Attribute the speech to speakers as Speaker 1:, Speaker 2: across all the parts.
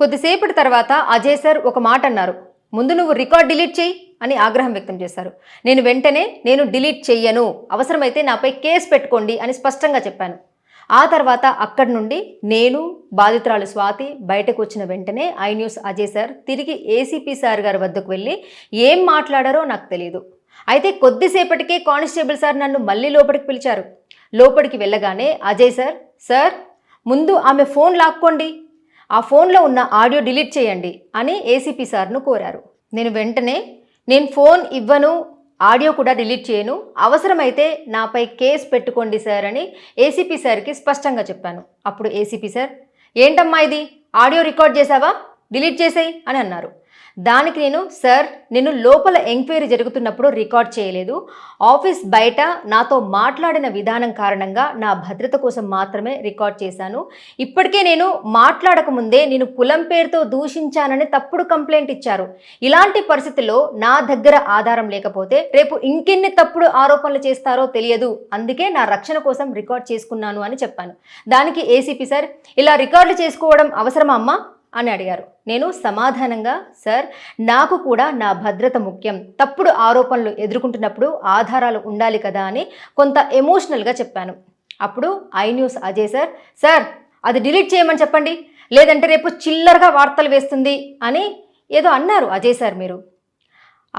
Speaker 1: కొద్దిసేపటి తర్వాత అజయ్ సార్ ఒక మాట అన్నారు. ముందు నువ్వు రికార్డ్ డిలీట్ చేయి అని ఆగ్రహం వ్యక్తం చేశారు. నేను వెంటనే డిలీట్ చెయ్యను, అవసరమైతే నాపై కేసు పెట్టుకోండి అని స్పష్టంగా చెప్పాను. ఆ తర్వాత అక్కడి నుండి నేను, బాధితురాలు స్వాతి బయటకు వచ్చిన వెంటనే ఐ న్యూస్ అజయ్ సార్ తిరిగి ఏసీపీ సార్ గారి వద్దకు వెళ్ళి ఏం మాట్లాడారో నాకు తెలియదు. అయితే కొద్దిసేపటికే కానిస్టేబుల్ సార్ నన్ను మళ్ళీ లోపలికి పిలిచారు. లోపలికి వెళ్ళగానే అజయ్ సార్, సార్ ముందు ఆమె ఫోన్ లాక్కోండి, ఆ ఫోన్లో ఉన్న ఆడియో డిలీట్ చేయండి అని ఏసీపీ సార్ను కోరారు. నేను వెంటనే ఫోన్ ఇవ్వను, ఆడియో కూడా డిలీట్ చేయను, అవసరమైతే నాపై కేసు పెట్టుకోండి సార్ అని ఏసీపీ సార్కి స్పష్టంగా చెప్పాను. అప్పుడు ఏసీపీ సార్, ఏంటమ్మా ఇది, ఆడియో రికార్డ్ చేసావా, డిలీట్ చేసేయి అని అన్నారు. దానికి నేను లోపల ఎంక్వైరీ జరుగుతున్నప్పుడు రికార్డ్ చేయలేదు, ఆఫీస్ బయట నాతో మాట్లాడిన విధానం కారణంగా నా భద్రత కోసం మాత్రమే రికార్డ్ చేశాను. ఇప్పటికే మాట్లాడకముందే కులం పేరుతో దూషించానని తప్పుడు కంప్లైంట్ ఇచ్చారు. ఇలాంటి పరిస్థితుల్లో నా దగ్గర ఆధారం లేకపోతే రేపు ఇంకెన్ని తప్పుడు ఆరోపణలు చేస్తారో తెలియదు, అందుకే నా రక్షణ కోసం రికార్డ్ చేసుకున్నాను అని చెప్పాను. దానికి ఏసీపీ సార్, ఇలా రికార్డులు చేసుకోవడం అవసరమా అమ్మా అని అడిగారు. నేను సమాధానంగా, సార్ నాకు కూడా నా భద్రత ముఖ్యం, తప్పుడు ఆరోపణలు ఎదుర్కొంటున్నప్పుడు ఆధారాలు ఉండాలి కదా అని కొంత ఎమోషనల్గా చెప్పాను. అప్పుడు I news Ajay sir, sir అది డిలీట్ చేయమని చెప్పండి, లేదంటే రేపు చిల్లరగా వార్తలు వేస్తుంది అని ఏదో అన్నారు అజయ్ సార్. మీరు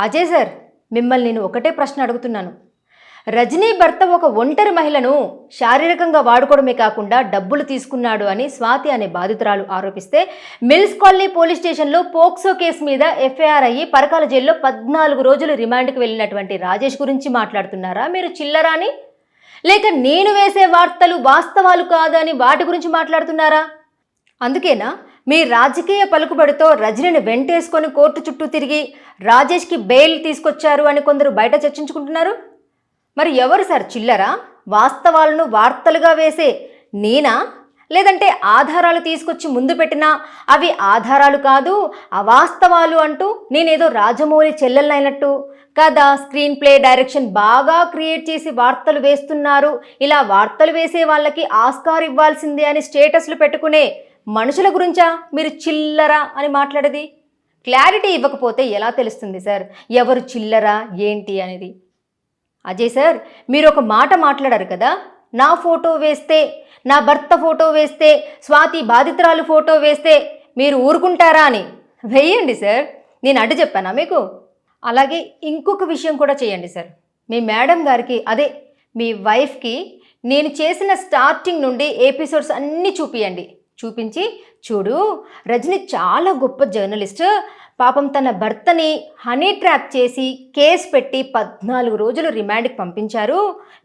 Speaker 1: అజయ్ సార్, మిమ్మల్ని నేను ఒకటే ప్రశ్న అడుగుతున్నాను. రజనీ భర్త ఒక ఒంటరి మహిళను శారీరకంగా వాడుకోవడమే కాకుండా డబ్బులు తీసుకున్నాడు అని స్వాతి అనే బాధితురాలు ఆరోపిస్తే మిల్స్ కాలనీ పోలీస్ స్టేషన్లో పోక్సో కేసు మీద ఎఫ్ఐఆర్ అయ్యి పరకాల జైల్లో 14 రోజులు రిమాండ్కి వెళ్ళినటువంటి రాజేష్ గురించి మాట్లాడుతున్నారా మీరు చిల్లరా అని? లేక నేను వేసే వార్తలు వాస్తవాలు కాదని వాటి గురించి మాట్లాడుతున్నారా? అందుకేనా మీ రాజకీయ పలుకుబడితో రజనీని వెంటేసుకొని కోర్టు చుట్టూ తిరిగి రాజేష్కి బెయిల్ తీసుకొచ్చారు అని కొందరు బయట చర్చించుకుంటున్నారు? మరి ఎవరు సార్ చిల్లరా? వాస్తవాలను వార్తలుగా వేసే నేనా, లేదంటే ఆధారాలు తీసుకొచ్చి ముందు పెట్టినా అవి ఆధారాలు కాదు అవాస్తవాలు అంటూ నేనేదో రాజమౌళి చెల్లెలైనట్టు కథ, స్క్రీన్ ప్లే, డైరెక్షన్ బాగా క్రియేట్ చేసి వార్తలు వేస్తున్నారు, ఇలా వార్తలు వేసే వాళ్ళకి ఆస్కార్ ఇవ్వాల్సిందే అని స్టేటస్లు పెట్టుకునే మనుషుల గురించా మీరు చిల్లరా అని మాట్లాడేది? క్లారిటీ ఇవ్వకపోతే ఎలా తెలుస్తుంది సార్ ఎవరు చిల్లరా ఏంటి అనేది? అజయ్ సార్, మీరు ఒక మాట మాట్లాడారు కదా, నా ఫోటో వేస్తే, నా భర్త ఫోటో వేస్తే, స్వాతి బాధితురాలు ఫోటో వేస్తే మీరు ఊరుకుంటారా అని. వేయండి సార్, నేను అడ్డు చెప్పానా మీకు? అలాగే ఇంకొక విషయం కూడా చేయండి సార్, మీ మేడం గారికి, అదే మీ వైఫ్కి నేను చేసిన స్టార్టింగ్ నుండి ఎపిసోడ్స్ అన్నీ చూపించి, చూడు రజని చాలా గొప్ప జర్నలిస్ట్, పాపం తన భర్తని హనీ ట్రాప్ చేసి కేసు పెట్టి 14 రోజులు రిమాండ్కి పంపించారు,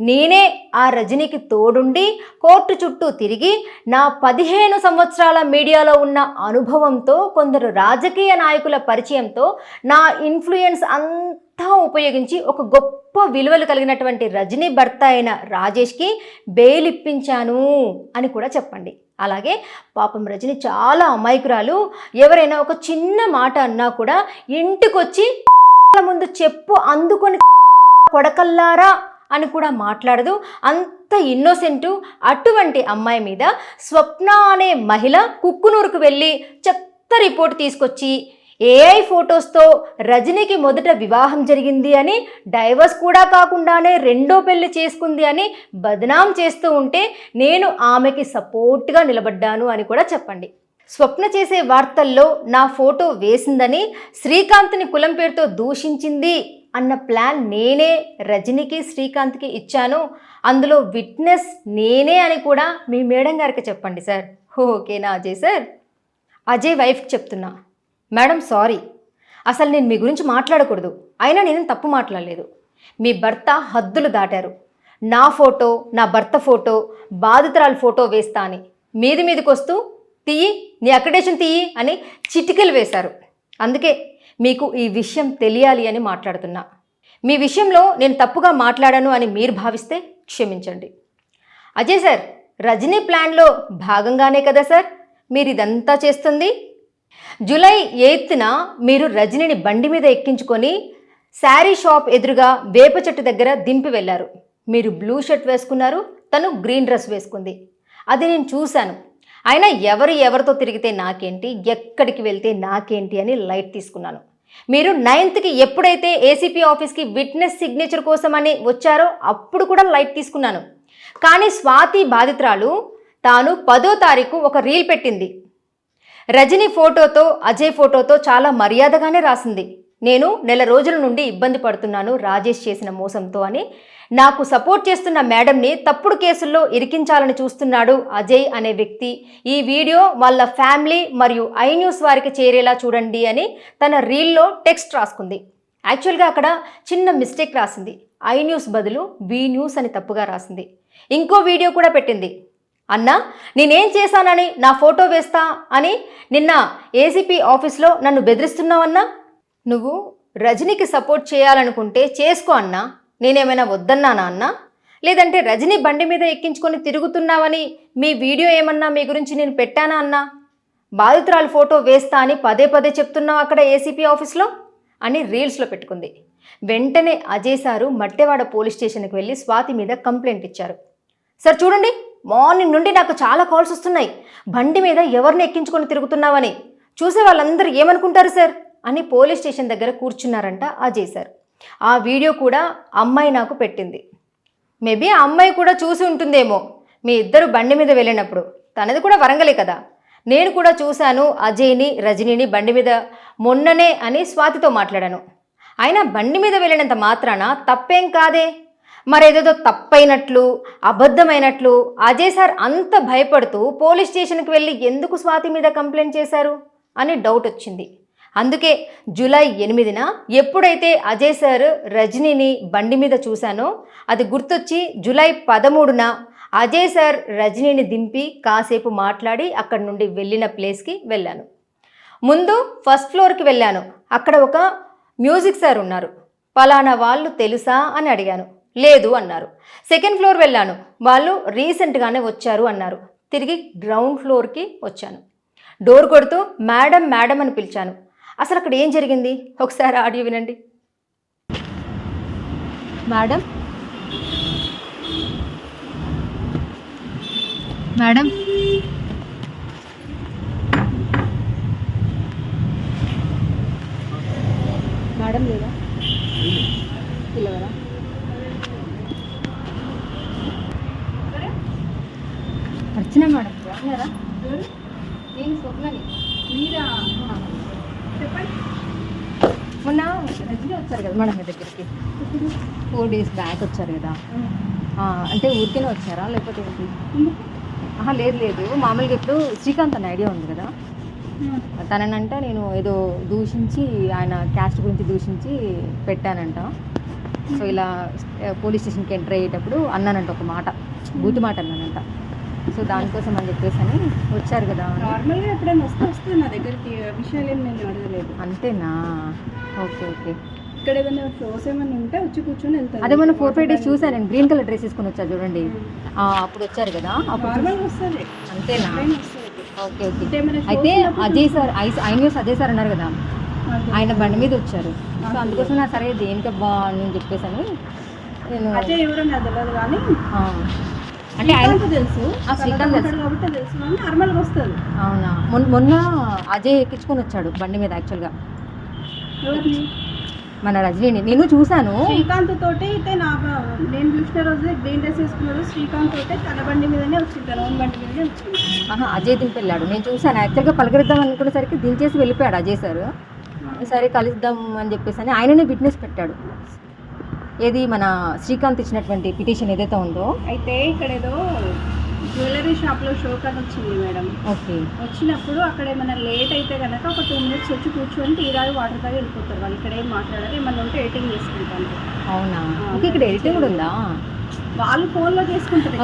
Speaker 1: నేనే ఆ రజనీకి తోడుండి కోర్టు చుట్టూ తిరిగి నా 15 సంవత్సరాల మీడియాలో ఉన్న అనుభవంతో, కొందరు రాజకీయ నాయకుల పరిచయంతో నా ఇన్ఫ్లుయెన్స్ అంతా ఉపయోగించి ఒక గొప్ప విలువలు కలిగినటువంటి రజనీ భర్త అయిన రాజేష్కి బెయిల్ ఇప్పించాను అని కూడా చెప్పండి. అలాగే పాపం రజని చాలా అమాయకురాలు, ఎవరైనా ఒక చిన్న మాట అన్నా కూడా ఇంటికొచ్చి ముందు చెప్పు అందుకొని కొడకల్లారా అని కూడా మాట్లాడదు, అంత ఇన్నోసెంటు. అటువంటి అమ్మాయి మీద స్వప్న అనే మహిళ కుక్కునూరుకు వెళ్ళి చెత్త రిపోర్ట్ తీసుకొచ్చి ఏఐ ఫొటోస్తో రజనీకి మొదట వివాహం జరిగింది అని, డైవర్స్ కూడా కాకుండానే రెండో పెళ్లి చేసుకుంది అని బదనాం చేస్తూ ఉంటే నేను ఆమెకి సపోర్ట్గా నిలబడ్డాను అని కూడా చెప్పండి. స్వప్న చేసే వార్తల్లో నా ఫోటో వేసిందని, శ్రీకాంత్ని కులం పేరుతో దూషించింది అన్న ప్లాన్ నేనే రజనీకి, శ్రీకాంత్కి ఇచ్చాను, అందులో విట్నెస్ నేనే అని కూడా మీ మేడం గారికి చెప్పండి సార్. ఓకేనా అజయ్ సార్? అజయ్ వైఫ్కి చెప్తున్నా, మేడం సారీ, అసలు నేను మీ గురించి మాట్లాడకూడదు, అయినా నేను తప్పు మాట్లాడలేదు. మీ భర్త హద్దులు దాటారు. నా ఫోటో, నా భర్త ఫోటో, బాధితురాలు ఫోటో వేస్తా అని మీదికి వస్తూ తీయి, నీ అక్రిడేషన్ తీయి అని చిటికలు వేశారు. అందుకే మీకు ఈ విషయం తెలియాలి అని మాట్లాడుతున్నా. మీ విషయంలో నేను తప్పుగా మాట్లాడాను అని మీరు భావిస్తే క్షమించండి. అజయ్ సార్, రజనీ ప్లాన్లో భాగంగానే కదా సార్ మీరు ఇదంతా చేస్తుంది? జూలై 8న మీరు రజనీని బండి మీద ఎక్కించుకొని శారీ షాప్ ఎదురుగా వేప చెట్టు దగ్గర దింపి వెళ్ళారు. మీరు బ్లూ షర్ట్ వేసుకున్నారు, తను గ్రీన్ డ్రెస్ వేసుకుంది. అది నేను చూశాను. అయినా ఎవరితో తిరిగితే నాకేంటి, ఎక్కడికి వెళ్తే నాకేంటి అని లైట్ తీసుకున్నాను. మీరు 9th ఎప్పుడైతే ఏసీపీ ఆఫీస్కి విట్నెస్ సిగ్నేచర్ కోసం అని వచ్చారో అప్పుడు కూడా లైట్ తీసుకున్నాను. కానీ స్వాతి బాధితురాలు తాను 10వ తారీఖు ఒక రీల్ పెట్టింది. రజనీ ఫోటోతో, అజయ్ ఫోటోతో చాలా మర్యాదగానే రాసింది. నేను నెల రోజుల నుండి ఇబ్బంది పడుతున్నాను రాజేష్ చేసిన మోసంతో అని. నాకు సపోర్ట్ చేస్తున్న మేడంని తప్పుడు కేసుల్లో ఇరికించాలని చూస్తున్నాడు అజయ్ అనే వ్యక్తి. ఈ వీడియో వాళ్ళ ఫ్యామిలీ మరియు ఐ న్యూస్ వారికి చేరేలా చూడండి అని తన రీల్లో టెక్స్ట్ రాసుకుంది. యాక్చువల్గా అక్కడ చిన్న మిస్టేక్ రాసింది. ఐ న్యూస్ బదులు వి న్యూస్ అని తప్పుగా రాసింది. ఇంకో వీడియో కూడా పెట్టింది. అన్నా, నేనేం చేశానని నా ఫోటో వేస్తా అని నిన్న ఏసీపీ ఆఫీస్లో నన్ను బెదిరిస్తున్నావన్నా. నువ్వు రజనీకి సపోర్ట్ చేయాలనుకుంటే చేసుకో అన్నా. నేనేమైనా వద్దన్నానా అన్నా? లేదంటే రజనీ బండి మీద ఎక్కించుకొని తిరుగుతున్నావని మీ వీడియో ఏమన్నా మీ గురించి నేను పెట్టానా అన్నా? బాధితురాలు ఫోటో వేస్తా అని పదే చెప్తున్నావు అక్కడ ఏసీపీ ఆఫీస్లో అని రీల్స్లో పెట్టుకుంది. వెంటనే అజయ్ సారు మట్టెవాడ పోలీస్ స్టేషన్కి వెళ్ళి స్వాతి మీద కంప్లైంట్ ఇచ్చారు. సార్ చూడండి, మార్నింగ్ నుండి నాకు చాలా కాల్స్ వస్తున్నాయి, బండి మీద ఎవరిని ఎక్కించుకొని తిరుగుతున్నావని. చూసే వాళ్ళందరూ ఏమనుకుంటారు సార్ అని పోలీస్ స్టేషన్ దగ్గర కూర్చున్నారంట అజయ్ సార్. ఆ వీడియో కూడా అమ్మాయి నాకు పెట్టింది. మేబీ ఆ అమ్మాయి కూడా చూసి ఉంటుందేమో మీ ఇద్దరు బండి మీద వెళ్ళినప్పుడు. తనది కూడా వరంగలే కదా. నేను కూడా చూశాను అజయ్ని, రజనీని బండి మీద మొన్ననే అని స్వాతితో మాట్లాడాను. అయినా బండి మీద వెళ్ళినంత మాత్రాన తప్పేం కాదే. మరేదేదో తప్పైనట్లు, అబద్ధమైనట్లు అజయ్ సార్ అంత భయపడుతూ పోలీస్ స్టేషన్కి వెళ్ళి ఎందుకు స్వాతి మీద కంప్లైంట్ చేశారు అని డౌట్ వచ్చింది. అందుకే జూలై 8న ఎప్పుడైతే అజయ్ సార్ రజనీని బండి మీద చూశానో అది గుర్తొచ్చి జూలై 13న అజయ్ సార్ రజనీని దింపి కాసేపు మాట్లాడి అక్కడి నుండి వెళ్ళిన ప్లేస్కి వెళ్ళాను. ముందు ఫస్ట్ ఫ్లోర్కి వెళ్ళాను. అక్కడ ఒక మ్యూజిక్ సార్ ఉన్నారు. పలానా వాళ్ళు తెలుసా అని అడిగాను. లేదు అన్నారు. సెకండ్ ఫ్లోర్ వెళ్ళాను. వాళ్ళు రీసెంట్గానే వచ్చారు అన్నారు. తిరిగి గ్రౌండ్ ఫ్లోర్కి వచ్చాను. డోర్ కొడుతూ మేడం మేడం అని పిలిచాను. అసలు అక్కడ ఏం జరిగింది ఒకసారి ఆడియో వినండి. మేడం మేడం మేడం లేదా పిల్లవరా? అర్చన మేడం బాగున్నారా? నేను స్వప్నని. మీరా? చెప్పండి. మొన్న రజనీ వచ్చారు కదా మేడం మీ దగ్గరికి, 4 days బ్యాక్ వచ్చారు కదా. అంటే ఊరికేనే వచ్చారా లేకపోతే ఏంటి? లేదు మామూలుగా ఇప్పుడు శ్రీకాంత్ అన్న ఐడియా ఉంది కదా, తననంట నేను ఏదో దూషించి ఆయన క్యాస్ట్ గురించి దూషించి పెట్టానంట. సో ఇలా పోలీస్ స్టేషన్కి ఎంటర్ అయ్యేటప్పుడు అన్నానంట ఒక మాట, బూతు మాట అన్నానంట. సో దానికోసం అని చెప్పేసి అని వచ్చారు కదా.
Speaker 2: నార్మల్గా ఎప్పుడైనా వస్తే నా దగ్గరికి విషయాలు ఏమి నేను అడగలేదు.
Speaker 1: అంతేనా? ఓకే.
Speaker 2: ఇక్కడ ఏదైనా షోస్ ఏమైనా ఉంటే వచ్చి కూర్చొని వెళ్తాను.
Speaker 1: అదే మొన్న 4-5 days చూసాను నేను. గ్రీన్ కలర్ డ్రెస్ వేసుకొని వచ్చారు చూడండి, అప్పుడు వచ్చారు కదా.
Speaker 2: నార్మల్గా వస్తుంది.
Speaker 1: అంతేనా? ఓకే. అయితే Ajay sir I news Ajay sir అన్నారు కదా, ఆయన బండి మీద వచ్చారు. సో అందుకోసం నా సరే దేనికబ్బా అని చెప్పేసి అని నేను.
Speaker 2: అజయ్ ఎవరో నాకు తెలియదు కానీ
Speaker 1: అంటే ఆయన
Speaker 2: తెలుసు,
Speaker 1: శ్రీకాంత్ తెలుసు
Speaker 2: కాబట్టి తెలుసు కానీ నార్మల్గా వస్తుంది.
Speaker 1: అవునా? మొన్న అజయ్ ఎక్కించుకొని వచ్చాడు బండి మీద. యాక్చువల్గా మన రజనీని నేను చూశాను.
Speaker 2: శ్రీకాంత్ తోటి అయితే నేను చూసిన రోజు గ్రీన్ డ్రెస్ వేసుకున్నారు. శ్రీకాంత్ తోటి తన బండి మీదనే వచ్చింది, తన ఓన్ బండి మీదనే వచ్చింది.
Speaker 1: అజయ్ దింపి వెళ్ళాడు. నేను చూశాను. యాక్చువల్గా పలకరిద్దాం అనుకునేసరికి దించేసి వెళ్ళిపోయాడు అజయ్ సార్. సరే కలుద్దాం అని చెప్పేసి అని ఆయననే విట్నెస్ పెట్టాడు. ఏది మన శ్రీకాంత్ ఇచ్చినటువంటి పిటిషన్ ఏదైతే ఉందో.
Speaker 2: అయితే ఇక్కడ ఏదో జ్యువెలరీ షాప్లో షోక్ అని వచ్చింది మేడం.
Speaker 1: ఓకే.
Speaker 2: వచ్చినప్పుడు అక్కడ ఏమైనా లేట్ అయితే కనుక ఒక 2 minutes వచ్చి కూర్చొని టీ తాగి వాటర్ తాగి వెళ్ళిపోతారు వాళ్ళు. ఇక్కడ ఏం మాట్లాడారు, ఏమన్నా ఉంటే ఎడిటింగ్ చేసుకుంటారు.
Speaker 1: అవునా? ఓకే. ఇక్కడ ఎడిటింగ్ కూడా ఉందా?
Speaker 2: వాళ్ళు ఫోన్లో చేసుకుంటారు.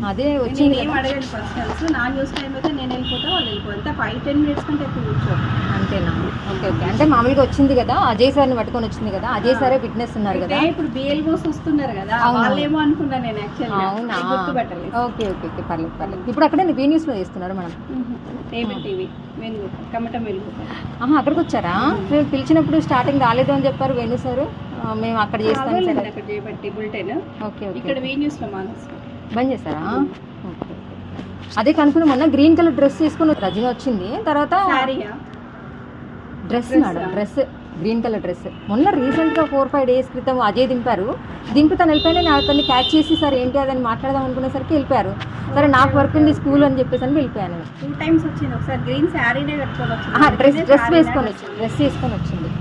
Speaker 1: అదే వచ్చింది.
Speaker 2: ఏం అడగండి పర్సనల్స్. నా న్యూస్ టైం అయితే నేను వెళ్ళిపోతా, వాళ్ళు వెళ్ళిపోతా. 5-10 minutes కంటే ఎక్కువ కూర్చోరు.
Speaker 1: అంతేనా? ఓకే. అంటే మామూలుగా వచ్చింది కదా, అజయ్ సార్ని పట్టుకొని వచ్చింది కదా, అజయ్ సారే విట్నెస్ ఉన్నారు కదా.
Speaker 2: ఇప్పుడు బిఎల్ఓస్ వస్తున్నారు కదా, వాళ్ళేమో అనుకున్నా నేను యాక్చువల్లీ.
Speaker 1: అవునా? ఓకే. పర్లేదు. ఇప్పుడు అక్కడ వి న్యూస్లో చేస్తున్నారు మనం.
Speaker 2: టీవీ కమటం
Speaker 1: అక్కడికి వచ్చారా? మేము పిలిచినప్పుడు స్టార్టింగ్ రాలేదు అని చెప్పారు వేణు సార్. మేము అక్కడ చేస్తాం సార్.
Speaker 2: అక్కడ చేయబట్టి బులెటిన్.
Speaker 1: ఓకే.
Speaker 2: ఇక్కడ వి న్యూస్లో మానేస్తాం.
Speaker 1: బంద్ చేస్తారా? ఓకే. అదే కనుక్కుని మొన్న గ్రీన్ కలర్ డ్రెస్ తీసుకుని రజని వచ్చింది, తర్వాత
Speaker 2: శారీయా?
Speaker 1: Dress madam, dress green colour dress మొన్న రీసెంట్గా 4-5 డేస్ క్రితం అజయ్ దింపారు. దింపి తను వెళ్ళిపోయినా నేను అతన్ని క్యాచ్ చేసి సార్ ఏంటి అదని మాట్లాడదాం అనుకునేసరికి వెళ్ళిపోయారు. సరే నాకు వర్క్ ఉంది స్కూల్ అని చెప్పేసి అని వెళ్ళిపోయాను.
Speaker 2: 2 times వచ్చింది. ఒకసారి గ్రీన్ శారీనే కట్టుకొని వచ్చింది.
Speaker 1: డ్రెస్ వేసుకొని వచ్చింది.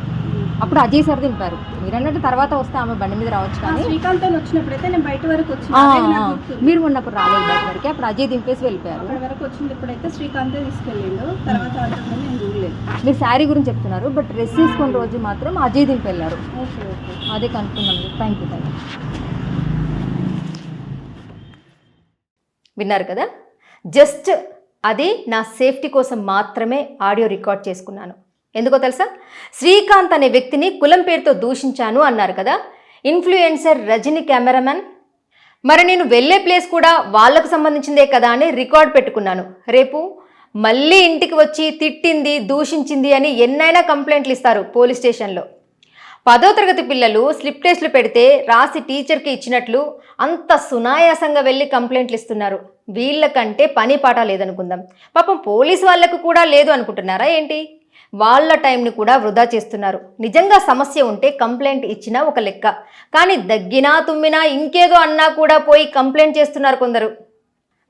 Speaker 1: అప్పుడు అజయ్ సార్ దింపారు. మీరు అన్నట్టు తర్వాత వస్తే ఆమె బండి మీద రావచ్చు, కానీ
Speaker 2: శ్రీకాంత్ వచ్చినప్పుడైతే నేను బయట వరకు వచ్చింది.
Speaker 1: మీరు ఉన్నప్పుడు రాలేదు బయట వరకు, అప్పుడు అజయ్ దింపేసి వెళ్ళిపోయారు.
Speaker 2: అక్కడ వరకు వచ్చింది. ఇప్పుడైతే శ్రీకాంతే తీసుకెళ్ళిండు. తర్వాత అంతకుముందు నేను చూడలేదు.
Speaker 1: మీరు శారీ గురించి చెప్తున్నారు, బట్ డ్రెస్ తీసుకున్న రోజు మాత్రం అజయ్ దింపి వెళ్ళారు.
Speaker 2: ఓకే ఓకే,
Speaker 1: అదే కనుక్కున్నాను. Thank you. విన్నారు కదా, జస్ట్ అది నా సేఫ్టీ కోసం మాత్రమే ఆడియో రికార్డ్ చేసుకున్నాను. ఎందుకో తెలుసా, శ్రీకాంత్ అనే వ్యక్తిని కులం పేరుతో దూషించాను అన్నారు కదా ఇన్ఫ్లుయెన్సర్ రజని కెమెరామెన్. మరి నేను వెళ్ళే ప్లేస్ కూడా వాళ్ళకు సంబంధించిందే కదా అని రికార్డ్ పెట్టుకున్నాను. రేపు మళ్ళీ ఇంటికి వచ్చి తిట్టింది, దూషించింది అని ఎన్నైనా కంప్లైంట్లు ఇస్తారు పోలీస్ స్టేషన్లో. 10వ తరగతి పిల్లలు స్లిప్ టెస్ట్లు పెడితే రాసి టీచర్కి ఇచ్చినట్లు అంత సునాయాసంగా వెళ్ళి కంప్లైంట్లు ఇస్తున్నారు. వీళ్ళకంటే పని పాట లేదనుకుందాం. పాపం పోలీసు వాళ్ళకు కూడా లేదు అనుకుంటున్నారా ఏంటి? వాళ్ళ టైంని కూడా వృధా చేస్తున్నారు. నిజంగా సమస్య ఉంటే కంప్లైంట్ ఇచ్చినా ఒక లెక్క, కానీ దగ్గినా తుమ్మినా ఇంకేదో అన్నా కూడా పోయి కంప్లైంట్ చేస్తున్నారు కొందరు.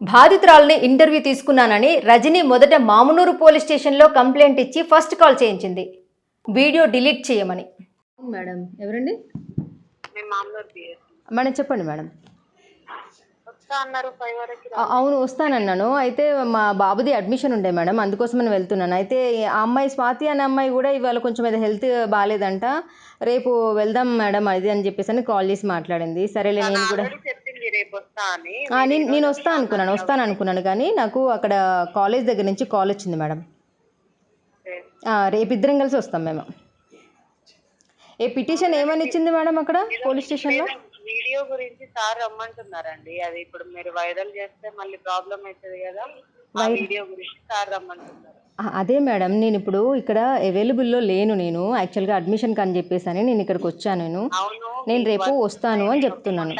Speaker 1: బాధితురాలని ఇంటర్వ్యూ తీసుకున్నానని రజని మొదట మామునూరు పోలీస్ స్టేషన్లో కంప్లైంట్ ఇచ్చి ఫస్ట్ కాల్ చేయించింది, వీడియో డిలీట్ చేయమని. మేడం ఎవరండి? మేడం చెప్పండి మేడం. అవును వస్తానన్నాను. అయితే మా బాబుది అడ్మిషన్ ఉండే మేడం, అందుకోసమని వెళ్తున్నాను. అయితే ఆ అమ్మాయి స్వాతి అనే అమ్మాయి కూడా ఇవాళ కొంచెం ఏదో హెల్త్ బాగాలేదంట, రేపు వెళ్దాం మేడం అది అని చెప్పేసి అని కాల్ చేసి మాట్లాడింది. సరేలే నేను కూడా నేను వస్తాను అనుకున్నాను కానీ నాకు అక్కడ కాలేజ్ దగ్గర నుంచి కాల్ వచ్చింది మేడం. రేపు ఇద్దరం కలిసి వస్తాం మేము. ఏ పిటిషన్ ఏమని ఇచ్చింది మేడం అక్కడ పోలీస్ స్టేషన్లో?
Speaker 3: వీడియో గురించి సార్ రమ్మంటున్నారండి. అది ఇప్పుడు మీరు వైరల్ చేస్తే మళ్ళీ ప్రాబ్లం అవుతుంది కదా, ఆ వీడియో గురించి సార్ రమ్మంటున్నారు.
Speaker 1: అదే మేడం, నేను ఇప్పుడు ఇక్కడ అవైలబుల్లో లేను. నేను యాక్చువల్గా అడ్మిషన్కి అని చెప్పేసి అని నేను ఇక్కడికి వచ్చాను. నేను రేపు వస్తాను అని చెప్తున్నాను.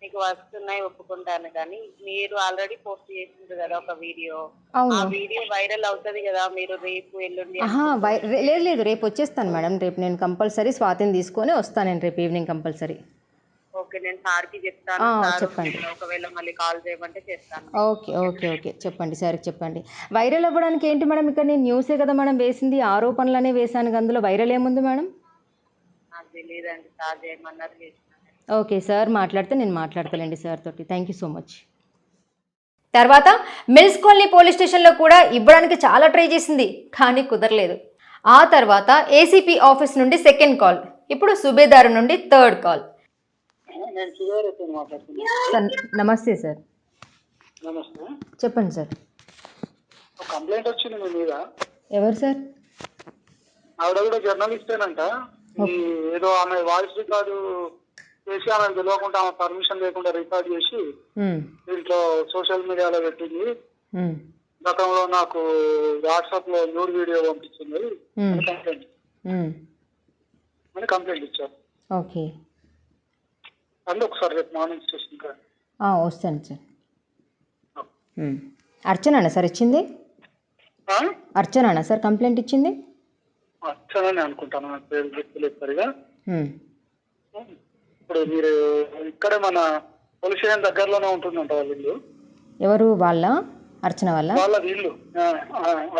Speaker 3: మీకు వస్తున్నాయి ఒప్పుకుంటాను, కానీ మీరు ఆల్రెడీ పోస్ట్ చేసిండ్రు కదా ఒక వీడియో, ఆ వీడియో వైరల్ అవుతుంది కదా, మీరు రేపు ఎల్లుండి.
Speaker 1: లేదు రేపు వచ్చేస్తాను మేడం. రేపు నేను కంపల్సరీ స్వాతిని తీసుకొని వస్తాను. నేను రేపు ఈవినింగ్ కంపల్సరీ.
Speaker 3: ఓకే, నేను సార్కి చెప్తాను.
Speaker 1: చెప్పండి.
Speaker 3: ఒకవేళ మళ్ళీ కాల్ చేయమంటే చేస్తాను.
Speaker 1: ఓకే ఓకే ఓకే చెప్పండి సార్కి చెప్పండి. వైరల్ అవ్వడానికి ఏంటి మేడం, ఇక్కడ నేను న్యూసే కదా మేడం వేసింది, ఆరోపణలనే వేసాను. అందులో వైరల్ ఏముంది మేడం?
Speaker 3: నాకు తెలియదండి, సార్ చేయమన్నారు చేసిన.
Speaker 1: ఓకే సార్ మాట్లాడితే నేను మాట్లాడతానండి సార్ తోటి. Thank you so much. తర్వాత మిల్స్ కాలనీ పోలీస్ స్టేషన్లో కూడా ఇవ్వడానికి చాలా ట్రై చేసింది, కానీ కుదరలేదు. ఆ తర్వాత ఏసీపీ ఆఫీస్ నుండి సెకండ్ కాల్, ఇప్పుడు సుబేదారు నుండి థర్డ్ కాల్. సార్ నమస్తే సార్.
Speaker 4: నమస్తే,
Speaker 1: చెప్పండి సార్.
Speaker 4: కంప్లైంట్ వచ్చింది మీ మీద.
Speaker 1: ఎవరు సార్?
Speaker 4: ఆవిడ కూడా జర్నలిస్టేనంట. ఏదో ఆమె వాయిస్ రికార్డు చేసి ఆమె తెలియకుండా, ఆమె పర్మిషన్ లేకుండా రికార్డ్ చేసి దీంట్లో సోషల్ మీడియాలో పెట్టింది. గతంలో నాకు వాట్సాప్ లో న్యూడ్ వీడియో పంపించింది అని కంప్లైంట్ ఇచ్చారు.
Speaker 1: ఓకే
Speaker 4: అందు ఒకసారి రేపు మార్నింగ్ స్టేషన్ కాదు
Speaker 1: వస్తాను సార్. అర్చనా సార్ ఇచ్చింది? అర్చనా సార్ కంప్లైంట్ ఇచ్చింది?
Speaker 4: అర్చనని అనుకుంటాను, నాకు పేరు గుర్తులేదు సరిగా. ఇప్పుడు మీరు ఇక్కడే మన పోలీస్ స్టేషన్ దగ్గరలోనే ఉంటుందంట వాళ్ళ ఇల్లు.
Speaker 1: ఎవరు వాళ్ళ? అర్చన వాళ్ళ
Speaker 4: ఇల్లు.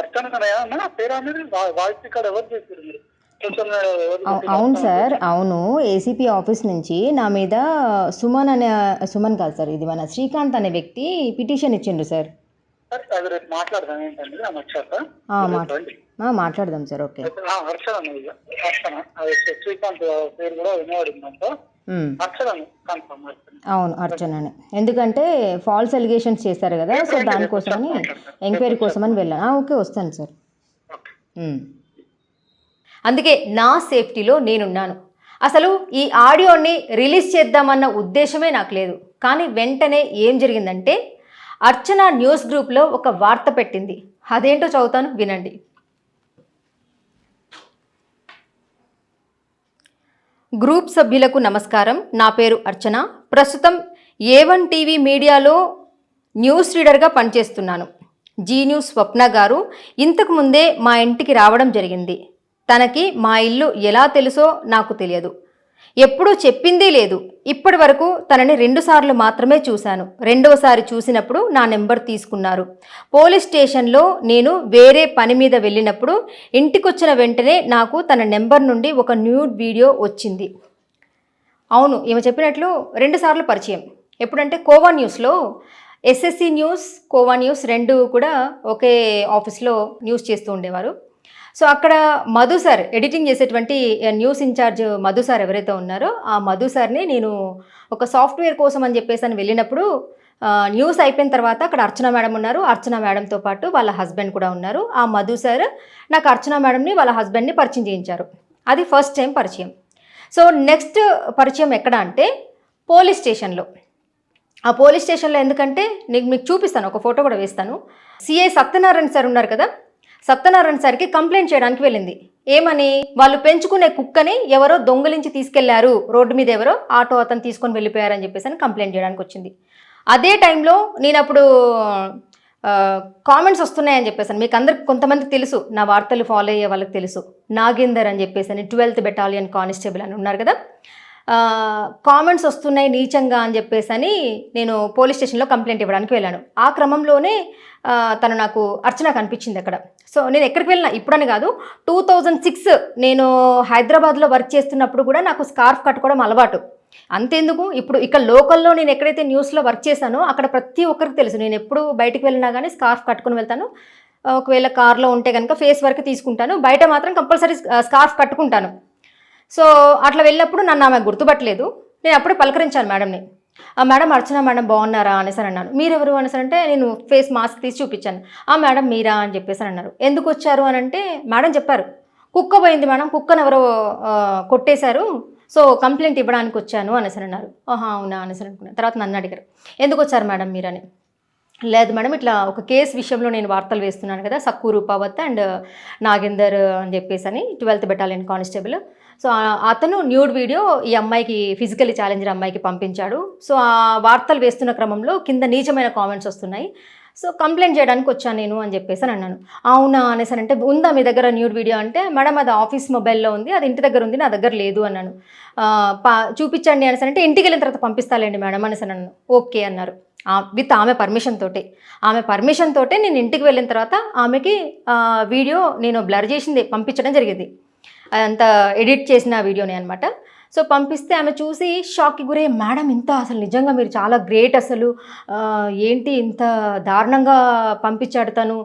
Speaker 4: అర్చన కనయా పేరు అనేది వాయిస్ ఇక్కడ ఎవరు చేశారు మీరు?
Speaker 1: అవును సార్, అవును. ఏసీపీ ఆఫీస్ నుంచి నా మీద సుమన్ కాదు సార్, ఇది మన శ్రీకాంత్ అనే వ్యక్తి పిటిషన్ ఇచ్చిండు సార్.
Speaker 4: మాట్లాడదాం ఏంటండి
Speaker 1: మాట్లాడదాం సార్. ఓకే
Speaker 4: శ్రీకాంత్ పేరు కూడా వినబడిందంట.
Speaker 1: అవును అర్చనని, ఎందుకంటే ఫాల్స్ ఎలిగేషన్స్ చేశారు కదా, సో దానికోసమని ఎంక్వైరీ కోసమని వెళ్ళాను. ఓకే వస్తాను సార్. అందుకే నా సేఫ్టీలో నేనున్నాను. అసలు ఈ ఆడియోని రిలీజ్ చేద్దామన్న ఉద్దేశమే నాకు లేదు. కానీ వెంటనే ఏం జరిగిందంటే అర్చన న్యూస్ గ్రూప్లో ఒక వార్త పెట్టింది. అదేంటో చదువుతాను వినండి. గ్రూప్ సభ్యులకు నమస్కారం. నా పేరు అర్చన. ప్రస్తుతం A1 టీవీ మీడియాలో న్యూస్ రీడర్గా పనిచేస్తున్నాను. జీ న్యూస్ స్వప్న గారు ఇంతకు ముందే మా ఇంటికి రావడం జరిగింది. తనకి మా ఇల్లు ఎలా తెలుసో నాకు తెలియదు. ఎప్పుడూ చెప్పిందే లేదు. ఇప్పటి వరకు తనని 2 సార్లు మాత్రమే చూశాను. రెండవసారి చూసినప్పుడు నా నెంబర్ తీసుకున్నారు. పోలీస్ స్టేషన్లో నేను వేరే పని మీద వెళ్ళినప్పుడు ఇంటికొచ్చిన వెంటనే నాకు తన నెంబర్ నుండి ఒక న్యూడ్ వీడియో వచ్చింది. అవును, ఈమె చెప్పినట్లు 2 సార్లు పరిచయం. ఎప్పుడంటే కోవా న్యూస్లో ఎస్ఎస్సి న్యూస్, కోవా న్యూస్ 2 కూడా ఒకే ఆఫీస్లో న్యూస్ చేస్తూ ఉండేవారు. సో అక్కడ మధు సార్ ఎడిటింగ్ చేసేటువంటి న్యూస్ ఇన్ఛార్జ్ మధు సార్ ఎవరైతే ఉన్నారో ఆ మధు సార్ని నేను ఒక సాఫ్ట్వేర్ కోసం అని చెప్పేసి అని వెళ్ళినప్పుడు న్యూస్ అయిపోయిన తర్వాత అక్కడ అర్చన మేడం ఉన్నారు. అర్చన మేడంతో పాటు వాళ్ళ హస్బెండ్ కూడా ఉన్నారు. ఆ మధు సార్ నాకు అర్చన మేడంని వాళ్ళ హస్బెండ్ని పరిచయం చేయించారు. అది ఫస్ట్ టైం పరిచయం. సో నెక్స్ట్ పరిచయం ఎక్కడ అంటే పోలీస్ స్టేషన్లో. ఆ పోలీస్ స్టేషన్లో ఎందుకంటే మీకు చూపిస్తాను, ఒక ఫోటో కూడా వేస్తాను. సిఐ సత్యనారాయణ సార్ ఉన్నారు కదా, సత్యనారాయణ సార్కి కంప్లైంట్ చేయడానికి వెళ్ళింది. ఏమని? వాళ్ళు పెంచుకునే కుక్కని ఎవరో దొంగలించి తీసుకెళ్లారు, రోడ్డు మీద ఎవరో ఆటో అతను తీసుకొని వెళ్ళిపోయారని చెప్పేసి అని కంప్లైంట్ చేయడానికి వచ్చింది. అదే టైంలో నేను అప్పుడు కామెంట్స్ వస్తున్నాయని చెప్పేసాను. మీకు అందరికి కొంతమందికి తెలుసు, నా వార్తలు ఫాలో అయ్యే వాళ్ళకి తెలుసు. నాగేందర్ అని చెప్పేసి అని 12th బెటాలియన్ కానిస్టేబుల్ అని ఉన్నారు కదా, కామెంట్స్ వస్తున్నాయి నీచంగా అని చెప్పేసి అని నేను పోలీస్ స్టేషన్లో కంప్లైంట్ ఇవ్వడానికి వెళ్ళాను. ఆ క్రమంలోనే తను నాకు అర్చన కనిపించింది అక్కడ. సో నేను ఎక్కడికి వెళ్ళినా, ఇప్పుడని కాదు, 2006 నేను హైదరాబాద్లో వర్క్ చేస్తున్నప్పుడు కూడా నాకు స్కార్ఫ్ కట్టుకోవడం అలవాటు. అంతేందుకు, ఇప్పుడు ఇక్కడ లోకల్లో నేను ఎక్కడైతే న్యూస్లో వర్క్ చేశానో అక్కడ ప్రతి ఒక్కరికి తెలుసు, నేను ఎప్పుడు బయటికి వెళ్ళినా కానీ స్కార్ఫ్ కట్టుకుని వెళ్తాను. ఒకవేళ కార్లో ఉంటే కనుక ఫేస్ వరకు తీసుకుంటాను, బయట మాత్రం కంపల్సరీ స్కార్ఫ్ కట్టుకుంటాను. సో అట్లా వెళ్ళినప్పుడు నన్ను ఆమె గుర్తుపట్టలేదు. నేను అప్పుడే పలకరించాను మేడంని. మేడం అర్చన మేడం బాగున్నారా అనేసి అన్నాను. మీరెవరు అనేసి అంటే నేను ఫేస్ మాస్క్ తీసి చూపించాను. మేడం మీరా అని చెప్పేసి అన్నారు. ఎందుకు వచ్చారు అని అంటే మేడం చెప్పారు, కుక్క పోయింది మేడం, కుక్కను ఎవరో కొట్టేశారు, సో కంప్లైంట్ ఇవ్వడానికి వచ్చాను అనేసి అన్నారు. అవునా అనేసి అనుకున్నాను. తర్వాత నన్ను అడిగారు, ఎందుకు వచ్చారు మేడం మీరని. లేదు మేడం, ఇట్లా ఒక కేసు విషయంలో నేను వార్తలు వేస్తున్నాను కదా, సక్కూరు పవత్ అండ్ నాగేందర్ అని చెప్పేసి అని 12th బెటాలియన్ కానిస్టేబుల్. సో అతను న్యూడ్ వీడియో ఈ అమ్మాయికి, ఫిజికల్లీ ఛాలెంజ్డ్ అమ్మాయికి పంపించాడు. సో ఆ వార్తలు వేస్తున్న క్రమంలో కింద నీచమైన కామెంట్స్ వస్తున్నాయి, సో కంప్లైంట్ చేయడానికి వచ్చాను నేను అని చెప్పేసి అని అన్నాను. అవునా అనేసి అంటే ఉందా మీ దగ్గర న్యూడ్ వీడియో అంటే, మేడం అది ఆఫీస్ మొబైల్లో ఉంది, అది ఇంటి దగ్గర ఉంది, నా దగ్గర లేదు అన్నాను. చూపించండి అనేసి అంటే ఇంటికి వెళ్ళిన తర్వాత పంపిస్తాలేండి మేడం అనేసి అన్నాను. ఓకే అన్నారు. విత్ ఆమె పర్మిషన్ తోటే నేను ఇంటికి వెళ్ళిన తర్వాత ఆమెకి వీడియో నేను బ్లర్ చేసింది పంపించడం జరిగింది. అదంతా ఎడిట్ చేసిన వీడియోనే అనమాట. సో పంపిస్తే ఆమె చూసి షాక్కి గురే, మేడం ఇంత అసలు నిజంగా మీరు చాలా గ్రేట్, అసలు ఏంటి ఇంత దారుణంగా పంపించాడు తను,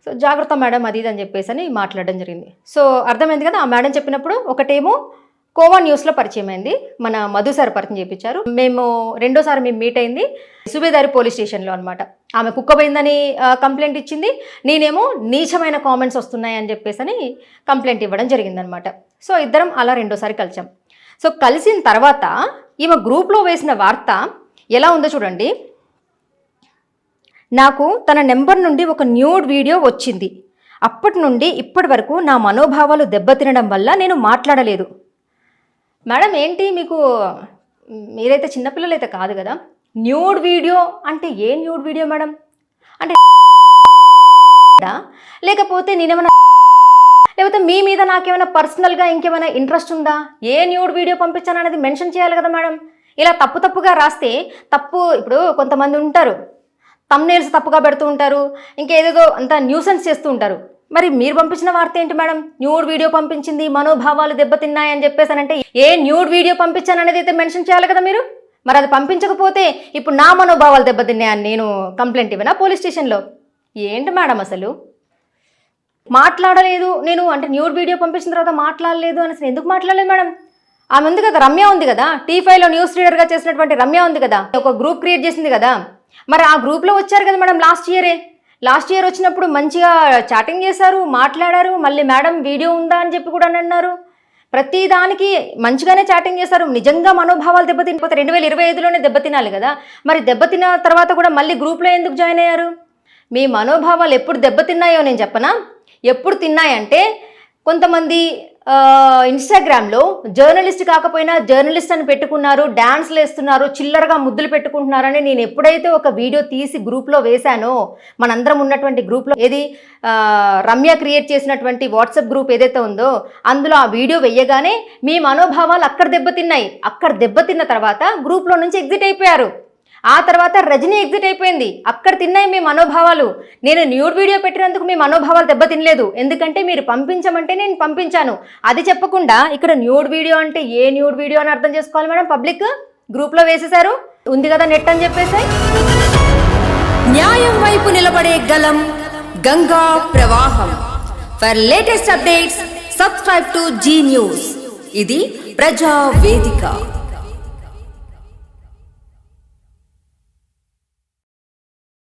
Speaker 1: సో జాగ్రత్త మేడం అది ఇది అని చెప్పేసి అని మాట్లాడడం జరిగింది. సో అర్థమైంది కదా, ఆ మేడం చెప్పినప్పుడు ఒకటేమో కోవా న్యూస్లో పరిచయం అయింది, మన మధు సార్ పరిచయం చేయించారు. మేము రెండోసారి మేము మీట్ అయింది సుబేదారి పోలీస్ స్టేషన్లో అనమాట. ఆమె కుక్క పోయిందని కంప్లైంట్ ఇచ్చింది, నేనేమో నీచమైన కామెంట్స్ వస్తున్నాయని చెప్పేసి అని కంప్లైంట్ ఇవ్వడం జరిగిందనమాట. సో ఇద్దరం అలా రెండోసారి కలిసాం. సో కలిసిన తర్వాత ఈమె గ్రూప్లో వేసిన వార్త ఎలా ఉందో చూడండి. నాకు తన నెంబర్ నుండి ఒక న్యూడ్ వీడియో వచ్చింది. అప్పటి నుండి ఇప్పటి వరకు నా మనోభావాలు దెబ్బతినడం వల్ల నేను మాట్లాడలేదు. మేడం ఏంటి మీకు, మీరైతే చిన్నపిల్లలు అయితే కాదు కదా, న్యూడ్ వీడియో అంటే ఏ న్యూడ్ వీడియో మేడం అంటే, లేకపోతే నేనేమైనా, లేకపోతే మీ మీద నాకేమైనా పర్సనల్గా ఇంకేమైనా ఇంట్రెస్ట్ ఉందా? ఏ న్యూడ్ వీడియో పంపించాను అనేది మెన్షన్ చేయాలి కదా మేడం. ఇలా తప్పుగా రాస్తే తప్పు. ఇప్పుడు కొంతమంది ఉంటారు థంబ్నెయిల్స్ తప్పుగా పెడుతూ ఉంటారు, ఇంకేదేదో అంతా న్యూసెన్స్ చేస్తూ ఉంటారు. మరి మీరు పంపించిన వార్త ఏంటి మేడం? న్యూడ్ వీడియో పంపించింది, మనోభావాలు దెబ్బతిన్నాయని చెప్పేసానంటే ఏ న్యూడ్ వీడియో పంపించాను అనేది అయితే మెన్షన్ చేయాలి కదా మీరు. మరి అది పంపించకపోతే ఇప్పుడు నా మనోభావాలు దెబ్బతిన్నాయని నేను కంప్లైంట్ ఇవ్వనా పోలీస్ స్టేషన్లో? ఏంటి మేడం అసలు మాట్లాడలేదు నేను అంటే, న్యూడ్ వీడియో పంపించిన తర్వాత మాట్లాడలేదు అని అసలు ఎందుకు మాట్లాడలేదు మేడం? ఆమె ఉంది కదా, రమ్య ఉంది కదా, T5లో న్యూస్ రీడర్గా చేసినటువంటి రమ్య ఉంది కదా, ఒక గ్రూప్ క్రియేట్ చేసింది కదా, మరి ఆ గ్రూప్లో వచ్చారు కదా మేడం లాస్ట్ ఇయర్ వచ్చినప్పుడు మంచిగా చాటింగ్ చేశారు, మాట్లాడారు, మళ్ళీ మేడం వీడియో ఉందా అని చెప్పి కూడా అన్నారు. ప్రతి దానికి మంచిగానే చాటింగ్ చేశారు. నిజంగా మనోభావాలు దెబ్బతినిపోతే 2025లోనే దెబ్బతినాలి కదా, మరి దెబ్బతిన్న తర్వాత కూడా మళ్ళీ గ్రూప్లో ఎందుకు జాయిన్ అయ్యారు? మీ మనోభావాలు ఎప్పుడు దెబ్బతిన్నాయో నేను చెప్పనా? ఎప్పుడు తిన్నాయంటే కొంతమంది ఇన్స్టాగ్రామ్లో జర్నలిస్ట్ కాకపోయినా జర్నలిస్ట్ అని పెట్టుకున్నారు, డ్యాన్స్లు వేస్తున్నారు, చిల్లరగా ముద్దులు పెట్టుకుంటున్నారని నేను ఎప్పుడైతే ఒక వీడియో తీసి గ్రూప్లో వేశానో, మనందరం ఉన్నటువంటి గ్రూప్లో ఏది రమ్య క్రియేట్ చేసినటువంటి వాట్సాప్ గ్రూప్ ఏదైతే ఉందో అందులో ఆ వీడియో వెయ్యగానే మీ మనోభావాలు అక్కడ దెబ్బతిన్నాయి. అక్కడ దెబ్బతిన్న తర్వాత గ్రూప్లో నుంచి ఎగ్జిట్ అయిపోయారు. ఆ తర్వాత రజనీ ఎగ్జిట్ అయిపోయింది. అక్కడ తిన్నాయి మీ మనోభావాలు. నేను న్యూడ్ వీడియో పెట్టినందుకు మీ మనోభావాలు దెబ్బతినలేదు, ఎందుకంటే మీరు పంపించమంటే నేను పంపించాను. అది చెప్పకుండా ఇక్కడ న్యూడ్ వీడియో అంటే ఏ న్యూడ్ వీడియో అని అర్థం చేసుకోవాలి మేడం? పబ్లిక్ గ్రూప్లో వేసేశారు, ఉంది కదా నెట్ అని చెప్పేసి.
Speaker 5: న్యాయం వైపు నిలబడే గలం గంగా ప్రవాహం. For latest updates subscribe to Zee News. ఇది ప్రజా వేదిక.